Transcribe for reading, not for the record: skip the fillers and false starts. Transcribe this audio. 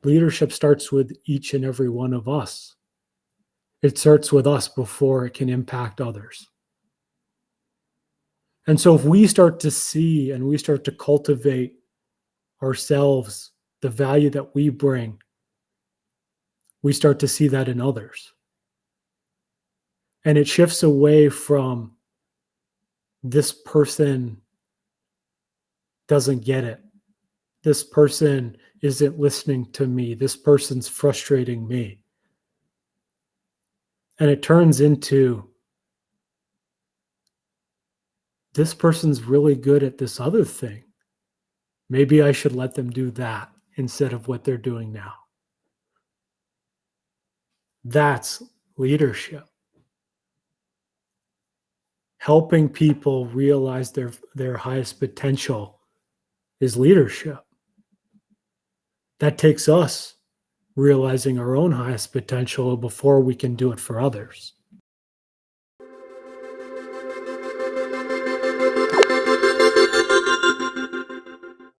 leadership starts with each and every one of us. It starts with us before it can impact others. And so if we start to see and we start to cultivate ourselves, the value that we bring, we start to see that in others. And it shifts away from this person doesn't get it. This person isn't listening to me. This person's frustrating me. And it turns into, this person's really good at this other thing. Maybe I should let them do that instead of what they're doing now. That's leadership. Helping people realize their highest potential is leadership. That takes us realizing our own highest potential before we can do it for others.